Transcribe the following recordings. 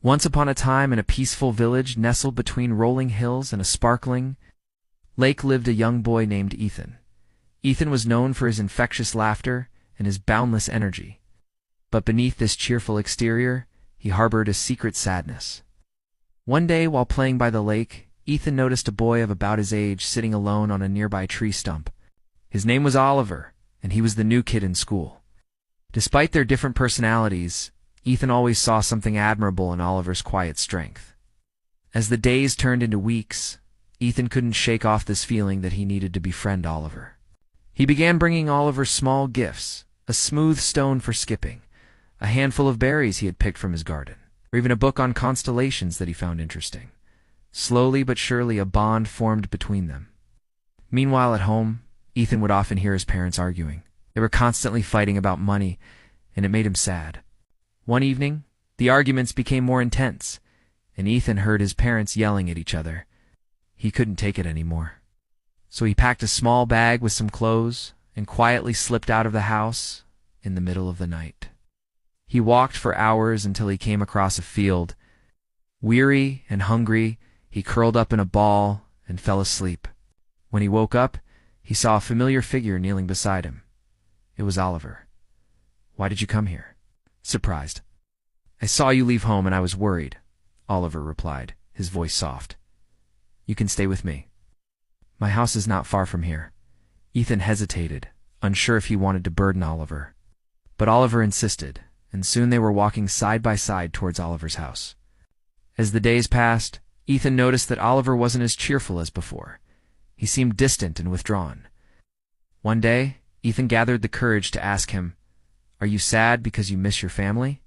Once upon a time, in a peaceful village nestled between rolling hills and a sparkling lake, lived a young boy named Ethan. Ethan was known for his infectious laughter and his boundless energy. But beneath this cheerful exterior, he harbored a secret sadness. One day, while playing by the lake, Ethan noticed a boy of about his age sitting alone on a nearby tree stump. His name was Oliver, and he was the new kid in school. Despite their different personalities, Ethan always saw something admirable in Oliver's quiet strength. As the days turned into weeks, Ethan couldn't shake off this feeling that he needed to befriend Oliver. He began bringing Oliver small gifts, a smooth stone for skipping, a handful of berries he had picked from his garden, or even a book on constellations that he found interesting. Slowly but surely, a bond formed between them. Meanwhile, at home, Ethan would often hear his parents arguing. They were constantly fighting about money, and it made him sad. One evening, the arguments became more intense, and Ethan heard his parents yelling at each other. He couldn't take it anymore. So he packed a small bag with some clothes and quietly slipped out of the house in the middle of the night. He walked for hours until he came across a field. Weary and hungry, he curled up in a ball and fell asleep. When he woke up, he saw a familiar figure kneeling beside him. It was Oliver. "Why did you come here?" "Surprised." "I saw you leave home and I was worried," Oliver replied, his voice soft. "You can stay with me. My house is not far from here." Ethan hesitated, unsure if he wanted to burden Oliver. But Oliver insisted, and soon they were walking side by side towards Oliver's house. As the days passed, Ethan noticed that Oliver wasn't as cheerful as before. He seemed distant and withdrawn. One day, Ethan gathered the courage to ask him, "Are you sad because you miss your family?"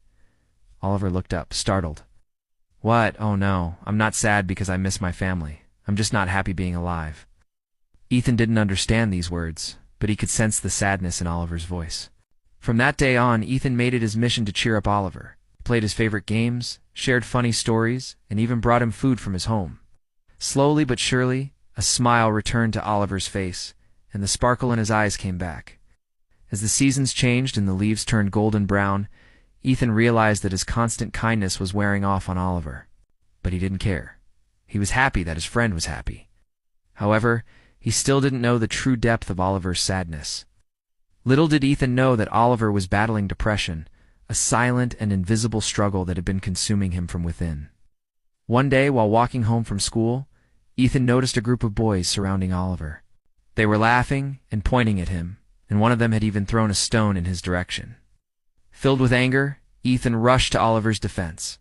Oliver looked up, startled. "What? Oh no, I'm not sad because I miss my family. I'm just not happy being alive." Ethan didn't understand these words, but he could sense the sadness in Oliver's voice. From that day on, Ethan made it his mission to cheer up Oliver. He played his favorite games, shared funny stories, and even brought him food from his home. Slowly but surely, a smile returned to Oliver's face, and the sparkle in his eyes came back. As the seasons changed and the leaves turned golden brown, Ethan realized that his constant kindness was wearing off on Oliver. But he didn't care. He was happy that his friend was happy. However, he still didn't know the true depth of Oliver's sadness. Little did Ethan know that Oliver was battling depression, a silent and invisible struggle that had been consuming him from within. One day, while walking home from school, Ethan noticed a group of boys surrounding Oliver. They were laughing and pointing at him, and one of them had even thrown a stone in his direction. Filled with anger, Ethan rushed to Oliver's defense.